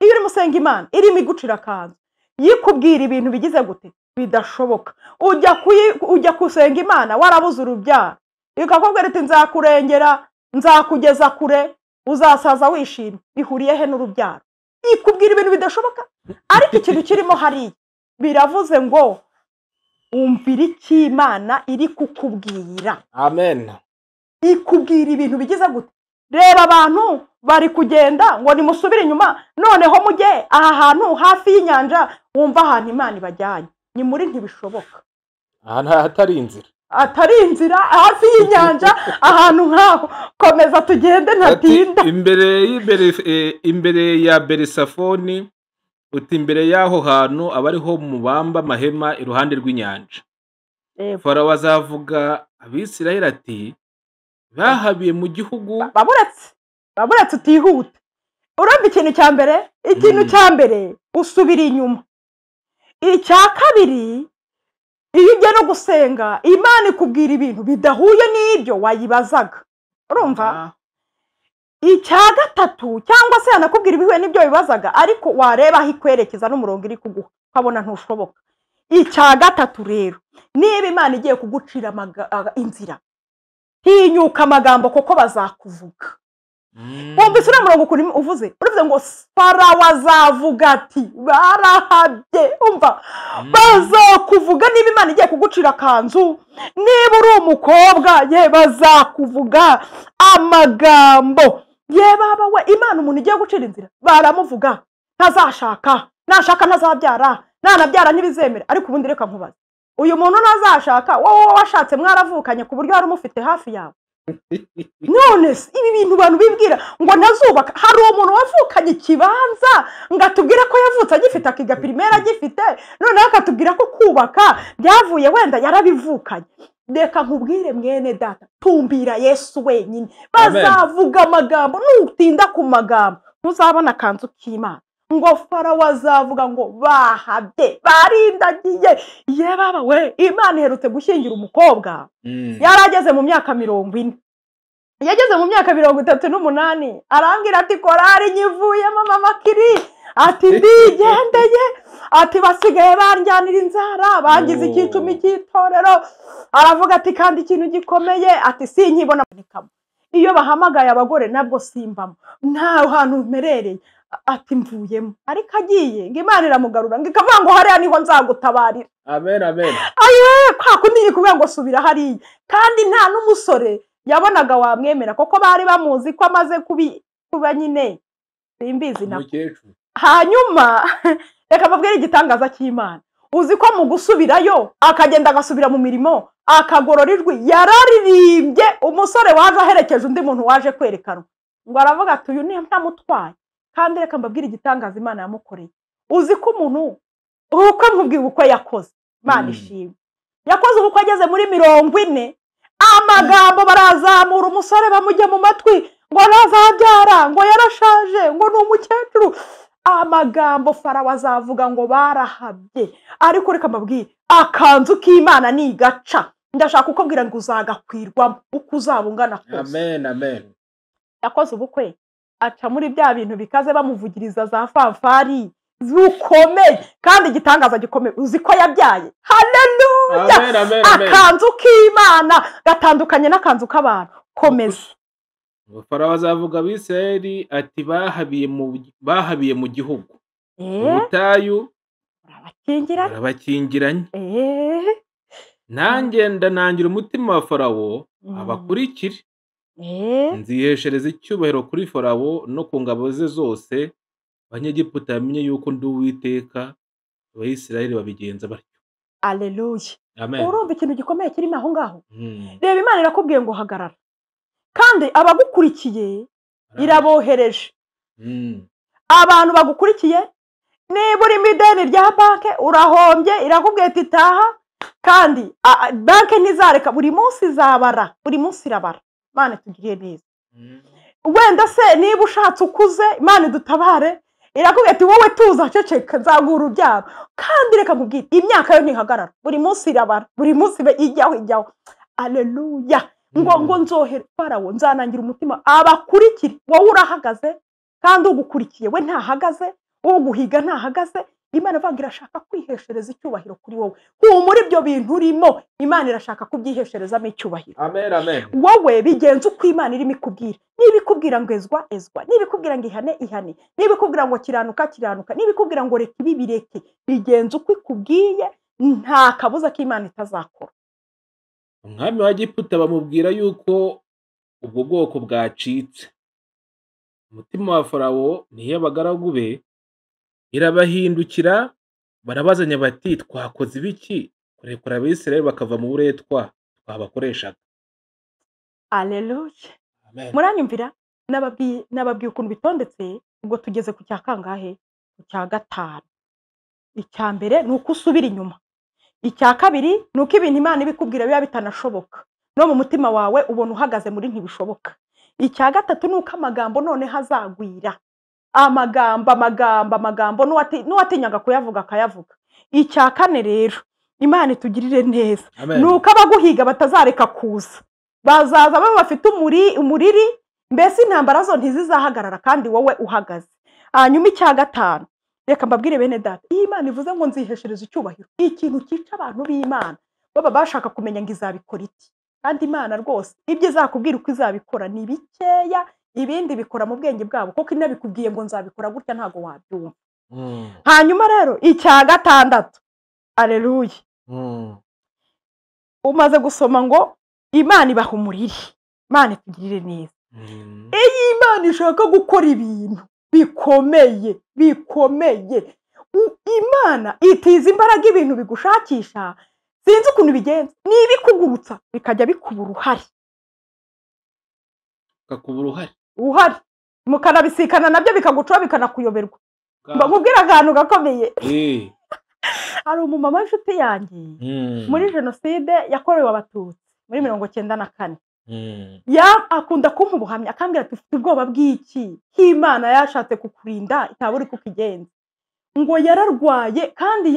B: Iyo uri musenga Imana irimo igucira kanzu, yikubwira ibintu bigize gute bidashoboka. Ujya kusenga Imana warabuze urubyaro, ikakubwira iti nzakurengera, nzakugeza kure, uzasaza wishimye. Bihuriye he n'urubyaro? Ikubwira ibintu bidashoboka, ariko ikintu kirimo hariya biravuze ngo umvira icyo Imana iri kukubwira.
A: Amen.
B: Ikubwira ibintu bigize gute? Reba abantu bari kugenda ngo nimusubire inyuma, noneho mujye aha hantu hafi y'inyanja, wumva ahantu Imana ibajyanye, ni muri ntibishoboka.
A: Ahantu hatari inzira,
B: atari inzira, hafi y'inyanja, ahantu nk'aho. Komeza tugende ntatinda.
A: imbere ya Berisafoni, uti imbere y'aho hantu abariho mubamba amahema iruhande rw'inyanja. Farawo azavuga Abisirayeli ati bahabiye mu gihugu.
B: Baburetse utihute. Urumva ikintu cya mbere, usubira inyuma. Icya kabiri, iyo ugiye no gusenga Imana ikubwira ibintu bidahuye n'ibyo wayibazaga. Urumva? Icya gatatu, cyangwa se yanakubwira ibihuye n'ibyo wibazaga, ariko wareba aho ikwerekeza n'umurongo iri kuguha ukabona ntushoboka. Icya gatatu rero, niba Imana igiye kugucira inzira, hinyuka amagambo kuko bazakuvuga. Wumvise uriya murongo ukuntu uvuze, uravuze ngo Farawo azavuga ati barahabye. Umva, bazakuvuga niba Imana igiye kugucira akanzu, niba uri umukobwa ye bazakuvuga amagambo. Ye baba we, Imana umuntu igiye gucira inzira baramuvuga. Ntazashaka, nashaka ntazabyara, nanabyara ntibizemera. Ariko ubundi reka nkubaze, uyu muntu ntazashaka, wowe washatse mwaravukanye ku buryo wari umufite hafi yawe? None ibi bintu abantu bibwira ngo ntazubaka. Hari umuntu wavukanye ikibanza ngo atubwire ko yavutse agifite, akiga primaire agifite, noneho akatubwira ko kubaka byavuye wenda yarabivukanye. Reka nkubwire mwene data, tumbira Yesu wenyine. Bazavuga amagambo, nutinda ku magambo ntuzabona akanzu k'Imana. Ngo Farawo azavuga ngo bahabye, barindagiye. Ye baba we, Imana iherutse gushyingira umukobwa, yarageze mu myaka 40. Yageze mu myaka 38, arambwira ati korari nyivuyemo mama Kiri, ati ndigendeye, ati basigaye banjyanira inzara, bangize icyicumi cy'itorero. Aravuga ati kandi ikintu gikomeye, ati sinkibona nikamo. Iyo bahamagaye abagore nabwo simbamo, nta hantu mperereye. Ati mvuyemo, ariko agiye ngo Imana iramugarura ngo ikavuga ngo hariya niho nzagutabarira.
A: Amen, amen.
B: Aye, kwa kundi yikuvuga ngo subira hariya. Kandi nta n'umusore yabonaga wamwemera, koko bari bamuzi ko amaze kuba nyine simbizi na. Hanyuma reka babwire igitangaza cy'Imana. Uzi ko mu gusubirayo akagenda agasubira mu mirimo, akagorora ijwi, yararirimbye. Umusore waje aherekeje undi muntu waje kwerekanwa, ngo aravuga ati uyu ni ntamutwaye. Kandi reka mbabwire igitangaza Imana yamukoreye. Uzi ko umuntu uko nkubwiye uko yakoze, Imana ishimwe, yakoze uko ageze muri 40, amagambo barazamura umusore bamujya mu matwi ngo nazabyara, ngo yarashaje, ngo ni umukecuru. Amagambo Farawo azavuga ngo barahabye. Ariko reka mbabwire, akanzu k'Imana ni gaca. Ndashaka kukubwira ngo uzagakwirwamo uko uzabungana kose.
A: Amen, amen.
B: Yakoze ubukwe, aca muri bya bintu bikaze bamuvugiriza za fanfari zukomeye, kandi igitangaza gikomeye, uzi ko yabyaye. Haleluya!
A: Amen, amen, amen.
B: Akanzu k'Imana gatandukanye n'akanzu k'abantu. Komeza.
A: Farawo azavuga Abisirayeli ati bahabiye mu gihugu, ubutayu barabakingiranye. Nanjye ndanangira umutima wa Farawo abakurikire. Nziheshereza icyubahiro kuri Farawo no ku ngabo ze zose. Abanyegiputa bamenye yuko ndi Uwiteka. Abisirayeli babigenza batyo.
B: Alleluia.
A: Amen.
B: Urumva ikintu gikomeye kirimo aho ngaho. Reba, Imana irakubwiye ngo hagarara, kandi abagukurikiye irabohereje. Abantu bagukurikiye, niba uri mu ideni rya banke urahombye, irakubwiye ati taha. Kandi banke ntizareka, buri munsi izabara, buri munsi irabara. Imana tugiriye neza. Wenda se niba ushatse ukuze, Imana idutabare, irakubwiye ati wowe tuza ceceka nzaguha urubyaro. Kandi reka nkubwire, imyaka yo ntihagarara, buri munsi irabara, buri munsi ijyaho. Alleluia. Ngo nzohere Farawo, nzanangira umutima abakurikire. Wowe urahagaze, kandi ugukurikiye we ntahagaze, uguhiga ntahagaze. Imana ivuga ngo irashaka kwiheshereza icyubahiro kuri wowe. Muri ibyo bintu urimo Imana irashaka kubyihesherezamo icyubahiro.
A: amen amen
B: Wowe bigenze uko Imana irimo ikubwira. Niba ikubwira ngo ezwa ezwa, niba ikubwira ngo ihane ihane, niba ikubwira ngo kiranuka kiranuka, niba ikubwira ngo reka ibi bireke, bigenze uko ikubwiye, nta kabuza ko Imana itazakora.
A: umwami wa Egiputa bamubwira yuko ubwo bwoko bwacitse. Umutima wa Farawo niyo abagaragu be irabahindukira, barabazanya bati twakoze ibiki kurekura Abisirayeli bakava mu buretwa twabakoreshaga.
B: Aleluya.
A: Amen.
B: Muranyumvira? Nababwiye ukuntu bitondetse, ubwo tugeze ku cya kangahe? Ku cya gatanu. Icya mbere ni uko usubira inyuma. Icya kabiri ni uko ibintu Imana ibikubwira biba bitanashoboka, no mu mutima wawe ubona uhagaze muri ntibishoboka. Icya gatatu ni uko amagambo none hazagwira, amagambo n'uwatinyaga kuyavuga akayavuga. Icya kane rero Imana itugirire neza, ni uko abaguhiga batazareka kuza, bazaza baba bafite umuriri, mbese intambara zo ntizizahagarara kandi wowe uhagaze. Hanyuma icya gatanu, reka mbabwire bene data, iyo Imana ivuze ngo nziheshereza icyubahiro, ikintu cyica abantu b'Imana baba bashaka kumenya ngo izabikora iki. Kandi Imana rwose ibyo izakubwira uko izabikora ni bikeya, ibindi bikora mu bwenge bwabo, kuko inabikubwiye ngo nzabikora gutya ntago wabyumva. Hanyuma rero icya gatandatu, aleluya, umaze gusoma ngo Imana ibaha umuriri, Imana itugirire neza. Iyo Imana ishaka gukora ibintu bikomeye, Imana itiza imbaraga ibintu bigushakisha, sinzi ukuntu bigenza, niba ikugurutsa bikajya bikuba uruhari. Uhari mukanabisikana nabyo bikagucaho bikanakuyoberwa. Mbabwira akantu gakomeye. Hari umumama w'inshuti yanjye muri jenoside yakorewe Abatutsi muri 1994. Akunda kumpa ubuhamya akambwira ati ufite ubwoba bw'iki, Imana yashatse kukurinda itaburi kukigenza. Ngo yararwaye kandi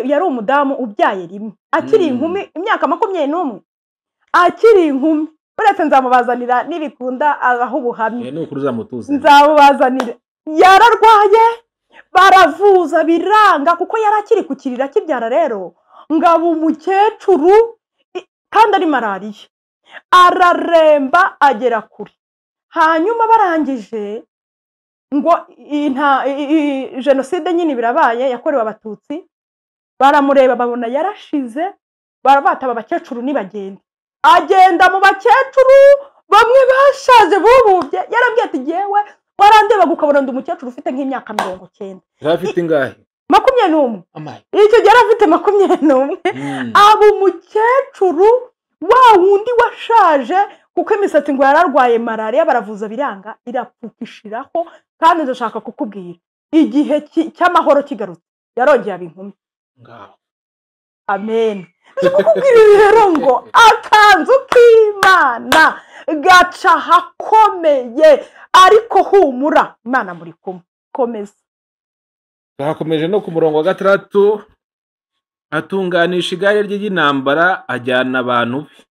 B: yari umudamu ubyaye rimwe, akiri inkumi, imyaka 21, akiri inkumi. Uretse nzamubazanira nibikunda aho ubuhamya, nzamubazanira. Yararwaye baravuza biranga, kuko yari akiri kukirira kibyara. Rero ngabo umukecuru kandi ari malariya, araremba agera kure. Hanyuma barangije ngo jenoside nyine birabaye yakorewe Abatutsi, baramureba babona yarashize, barabataba abakecuru nibagenda. Agenda mu bakecuru bamwe bashaje bububye, yarabwiye ati yewe warandeba gukabona ndi umukecuru ufite nk'imyaka 90.
A: Afite ingahe?
B: 21. Icyo gihe afite 21. Abo umukecuru wa wundi washaje, kuko imisatsi ngo yararwaye malaria, baravuza biranga, irapfukishiraho. Kandi ndashaka kukubwira igihe cy'amahoro kigarutse yarongeye abinkumi. Amen. Kukubwira rero ngo akanzu k'Imana gaca hakomeye, ariko humura Imana muri kumwe. Komeza.
A: Twakomeje no ku murongo wa 6, atunganisha igare ry'intambara ajyana abantu be,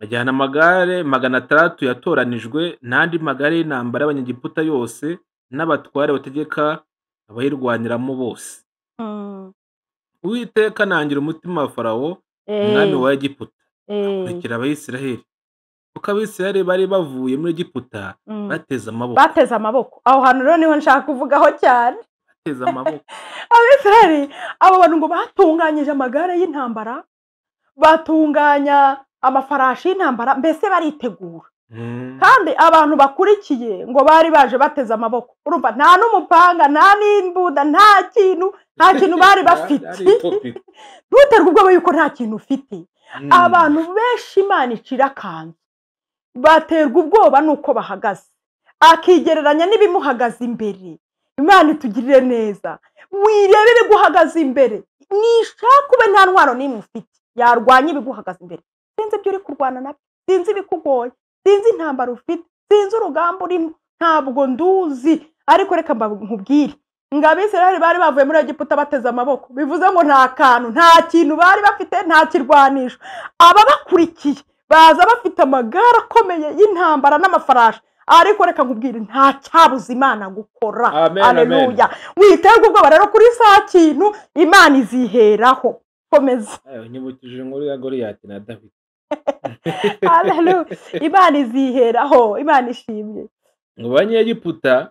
A: ajyana amagare 600 yatoranijwe n'andi magare y'intambara y'Abanyegiputa yose n'abatware bategeka abayirwaniramo bose. Uwiteka nangira umutima wa Farawo umwami wa Egiputa akurikira Abayisiraheli, kuko Abisiraheli bari bavuye muri Egiputa bateze amaboko. Aho hantu rero niho nshaka kuvugaho cyane. Bateze amaboko. Abisiraheli abo bantu ngo batunganyije amagare y'intambara, batunganya amafarashi y'intambara, mbese baritegura. Kandi abantu bakurikiye ngo bari baje bateze amaboko. Urumva nta n'umupanga, nta n'imbunda, nta kintu bari bafite. Ntuterwe ubwoba yuko nta kintu ufite. Abantu benshi Imana icira akanzu, baterwa ubwoba nuko bahagaze, akigereranya n'ibimuhagaze imbere. Imana itugirire neza, wirebe ibiguhagaze imbere, nishaka ube nta ntwaro n'imwe ufite yarwanya ibiguhagaze imbere. Sinzi ibyo uri kurwana nabyo, sinzi ibikugoye, sinzi intambara ufite, sinzi urugamba urimo, ntabwo nduzi. Ariko reka nkubwire ngo Abisiraheli bari bavuye muri Egiputa bateze amaboko, bivuze ngo nta kintu bari bafite, nta kirwanisho. Aba bakurikiye baza bafite amagare akomeye y'intambara n'amafarashi,
B: ariko reka nkubwire nta cyabuza Imana gukora.
A: Amen,
B: Haleluya. Witerwa ubwoba rero kuri saa kintu Imana iziheraho. Komeza.
A: Nyibukije inkuru ya Goliyati na Dawidi.
B: Haleluya. Imana iziheraho. Imana ishimye.
A: Ngo Abanyegiputa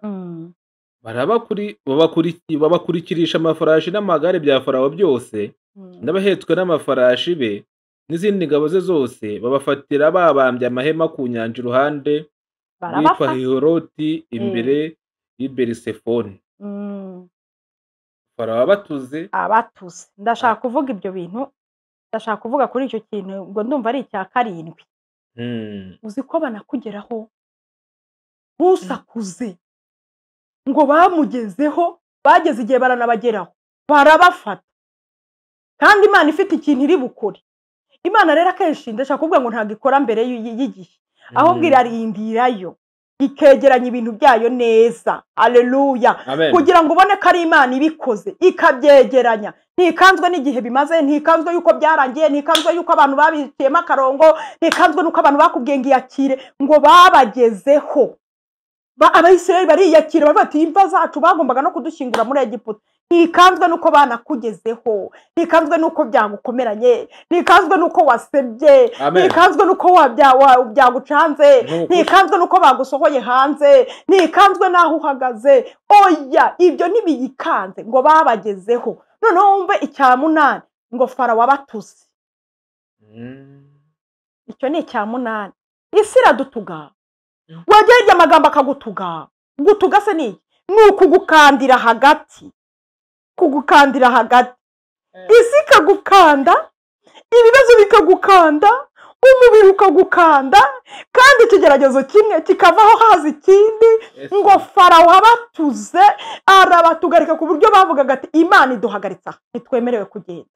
A: babakurikirisha amafarashi n'amagare bya Farawo byose n'abahetswe n'amafarashi be n'izindi ngabo ze zose, babafatira babambye amahema ku nyanja iruhande rwitwa Hihoroti imbere y'i Berisefoni. Farawo abatuze.
B: Ndashaka kuvuga ibyo bintu, ndashaka kuvuga kuri icyo kintu ngo ndumva ari icya 7. Uzi ko banakugeraho ntusakuze ngo bamugezeho, bageze igihe baranabageraho barabafata, kandi Imana ifite ikintu iri bukore. Imana rero akenshi ndashaka kuvuga ngo ntabwo ikora mbere y'igihe, ahubwo irarindirayo ikegeranya ibintu byayo neza. Haleluya. Kugira ngo ubone ko ari Imana ibikoze, ikabyegeranya. Ntikanzwe n'igihe bimaze, ntikanzwe yuko byarangiye, ntikanzwe yuko abantu babiciyemo akarongo, ntikanzwe nuko abantu bakubwiye ngo iyakire, ngo babagezeho. Abayisirayeli bariyakira bati imva zacu bagombaga no kudushyingura muri Egiputa. Ntikanzwe nuko banakugezeho, ntikanzwe nuko byagukomeranye, ntikanzwe nuko wasebye, ntikanzwe nuko byagucanze, ntikanzwe nuko bagusohoye hanze, ntikanzwe naho uhagaze. Oya, ibyo ntibiyikanze, ngo babagezeho. Noneho wumve icya 8 ngo Farawo abatuze. Icyo ni icya 8. Isi iradutuga. Wagereye amagambo akagutuga. Gutuga se ni ukugukandira hagati. Kugukandira hagati. Isi ikagukanda, ibibazo bikagukanda, umubiri ukagukanda, kandi ikigeragezo kimwe kikavaho haza ikindi. Ngo Farawo abatuze, arabatugarika ku buryo bavugaga ati Imana iduhagaritsa ntitwemerewe kugenda.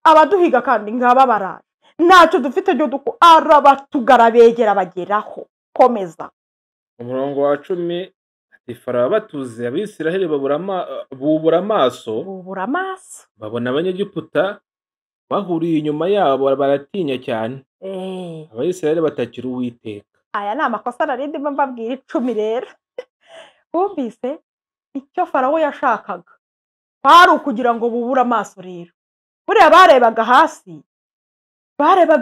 B: Abaduhiga kandi ngaba baraje, ntacyo dufite byo duko. Arabatugara begera bageraho. Komeza.
A: Umurongo wa 10 ati Farawo abatuze, Abisiraheli bubura amaso, babona Abanyegiputa bahuriye inyuma yabo, baratinya cyane. Abayisiraheli batakira Uwiteka.
B: Aya ni amakosa narindi mbabwira 10 rero. Bumvise icyo Farawo yashakaga kwari ukugira ngo bubure amaso rero. Buriya barebaga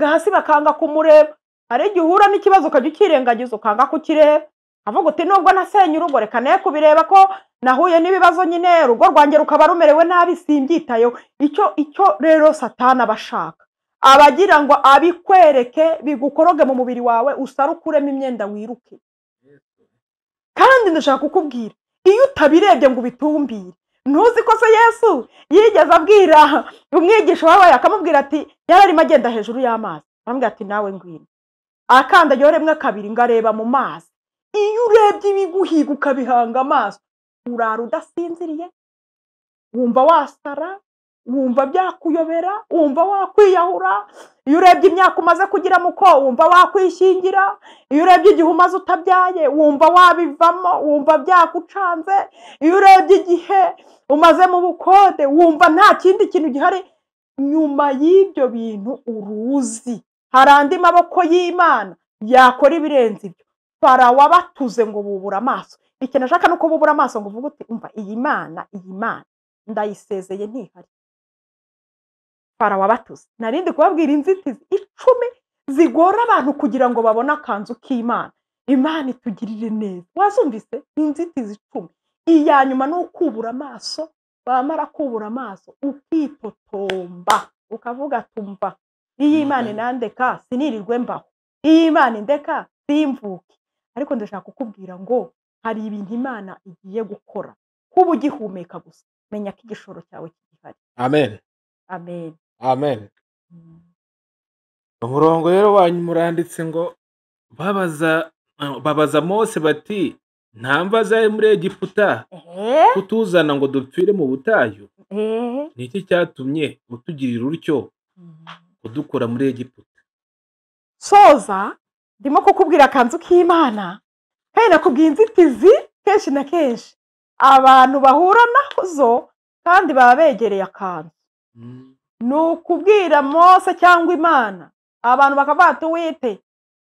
B: hasi bakanga kumureba. Hari igihe uhura n'ikibazo ukajya ukirengagiza ukanga kukireba, avuga uti nubwo nasenye urugo reka ne kubireba ko nahuye n'ibibazo nyine urugo rwanjye rukaba rumerewe nabi, simbyitayo. Icyo rero Satani abashaka, abagira ngo abikwereke bigukoroge mu mubiri wawe, usarukuremo imyenda wiruke. Kandi ndashaka kukubwira, iyo utabirebye ngo bitumbire, ntuzi ko se Yesu yigeze abwira umwigisha wawe akamubwira ati yararimo agenda hejuru y'amazi, aramubwira ati nawe ngwino. Akandagiye rimwe kabiri ngareba mu mazi. Iyo urebye ibiguhiga ukabihanga amaso, urara udasinziriye, wumva wasara, wumva byakuyobera, wumva wakwiyahura. Iyo urebye imyaka umaze kugira muko, wumva wakwishingira. Iyo urebye igihe umaze utabyaye, wumva wabivamo, wumva byakucanze. Iyo urebye igihe umaze mu bukode, wumva nta kindi kintu gihari. Nyuma y'ibyo bintu uruzi hari andi maboko y'Imana yakora ibirenze ibyo. Farawo abatuze ngo bubura amaso. Ikintu ashaka nuko bubura amaso ngo uvuge uti umva iyi Mana ndayisezeye ntihari. Farawo abatuze. Narindi kubabwira inzitizi 10 zigora abantu kugira ngo babone akanzu k'Imana. Imana itugirire neza. Wazumvise inzitizi 10. Iya nyuma no kubura amaso, bamara kubura amaso ukitotomba ukavuga tumva iyi Imana nandeka sinirirwe mbaho, iyi Imana ndeka simvuke. Ariko ndashaka kukubwira ngo hari ibintu Imana igiye gukora. Kuba ugihumeka gusa, menya ko igishoro cyawe kigihari.
A: Amen.
B: Amen.
A: Amen. Umurongo rero wanyu muranditse ngo babaza Mose bati nta mva zawe muri Egiputa kutuzana ngo dupfire mu butayu. Niki cyatumye utugirira utyo kudukura muri Egiputa?
B: Soza ndimo kukubwira akanzu k'Imana, kandi nakubwiye inzitizi kenshi na kenshi abantu bahura nazo kandi baba begereye akanzu. Nukubwira Mose cyangwa Imana, abantu bakavuga ati wite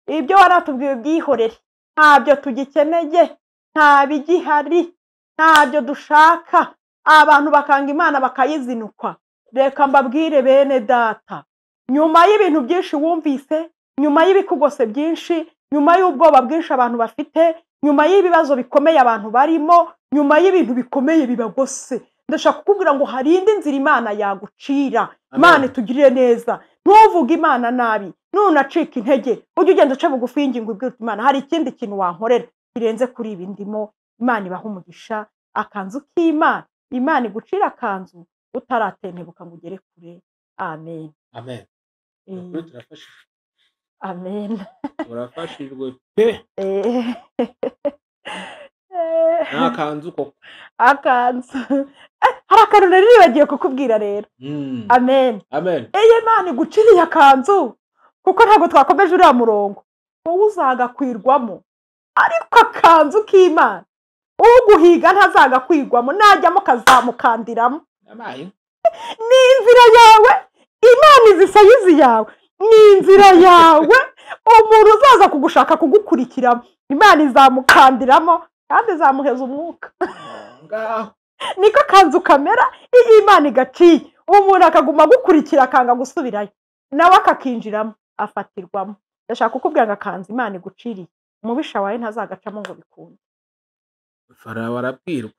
B: ibyo waratubwiye byihorere, ntabyo tugikeneye, nta bigihari, ntabyo dushaka, abantu bakanga Imana bakayizinukwa. Reka mbabwire bene data, nyuma y'ibintu byinshi wumvise, nyuma y'ibikugose byinshi, nyuma y'ubwoba bwinshi abantu bafite, nyuma y'ibibazo bikomeye abantu barimo, nyuma y'ibintu bikomeye bibagose, ndashaka kukubwira ngo hari indi nzira Imana yagucira. Imana itugirire neza, ntuvuge Imana nabi, nunacika intege ujye ugenda uce bugufi y'ingingo ubwira uti Imana hari ikindi kintu wankorera kirenze kuri ibi ndimo. Imana ibaha umugisha. Akanzu k'Imana, Imana igucira akanzu utaratentebuka ngo ugere kure. Amen.
A: amen. Ukuri turafashijwe.
B: Amen.
A: Turafashijwe pe. N'akanzu koko.
B: Akanzu. Hari akantu nari nibagiye kukubwira rero. Amen.
A: Amen.
B: Imana iguciriye akanzu kuko ntabwo twakomeje uriya murongo, wowe uzagakwirwamo, ariko akanzu k'Imana uguhiga ntazagakwirwamo, najyamo kazamukandiramo. Ni inzira yawe, Imana izi sayizi yawe, ni inzira yawe, umuntu uzaza kugushaka kugukurikiramo Imana izamukandiramo kandi izamuheza umwuka. Niko kanzu kamera iyo Imana igaciye, umuntu akaguma gukurikira akanga gusubirayo, nawe akakinjiramo afatirwamo. Ndashaka kukubwira ngo akanzu Imana iguciriye, umubisha wawe ntazagacamo ngo bikunde.
A: Farawo arabwirwa.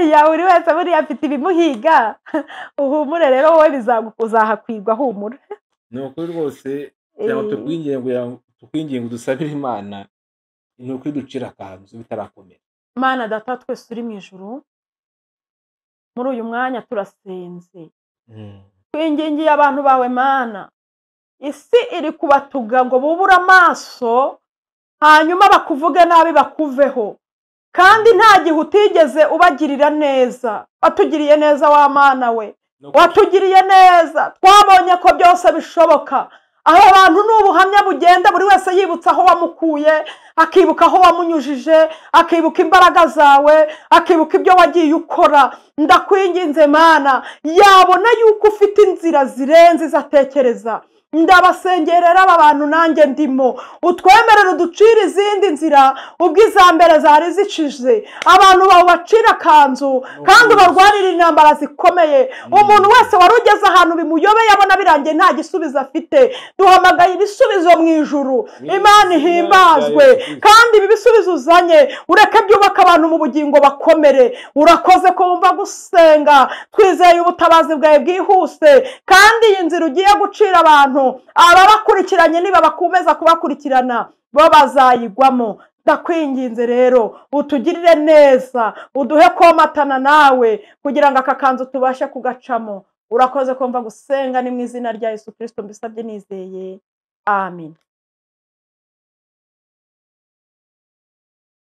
B: Ya buri wese buriya afite ibimuhiga, uhumure rero wowe bizagukuzahakwirwa, humura.
A: Ni ukuri rwose tukwinginga dusabire Imana ni ukwiducira akanzu bitarakomera.
B: Mana Data twese uri mu ijuru, muri uyu mwanya turasenze, twingingiye abantu bawe Mana, isi iri kubatuga ngo bubure amaso hanyuma bakuvuge nabi bakuveho, kandi nta gihe utigeze ubagirira neza. Watugiriye neza wa Mana we, watugiriye neza, twabonye ko byose bishoboka. Aho abantu n'ubuhamya bugenda buri wese yibutsa aho wamukuye, akibuka aho wamunyujije, akibuka imbaraga zawe, akibuka ibyo wagiye ukora. Ndakwinginze Mana, yabona yuko ufite inzira zirenze izatekereza. Ndabasengerera aba bantu nanjye ndimo, utwemerere uducire izindi nzira ubwo iza mbere zari zicize. Abantu bawe bacira akanzu kandi ubarwanire intambara zikomeye. Umuntu wese wari ugeze ahantu bimuyobeye abona birangiye nta gisubizo afite, duhamagaye ibisubizo mu ijuru. Imana ihimbazwe, kandi ibi bisubizo uzanye ureke byubaka abantu mu bugingo bakomere. Urakoze ko wumva gusenga, twizeye ubutabazi bwawe bwihuse, kandi iyi nzira ugiye gucira abantu, ababakurikiranye niba bakomeza kubakurikirana bo bazayigwamo. Ndakwinginze rero utugirire neza, uduhe komatana nawe kugira ngo aka kanzu tubashe kugacamo. Urakoze ko mva gusenga, ni mu izina rya Yesu Kristo mbisabye nizeye. Amen.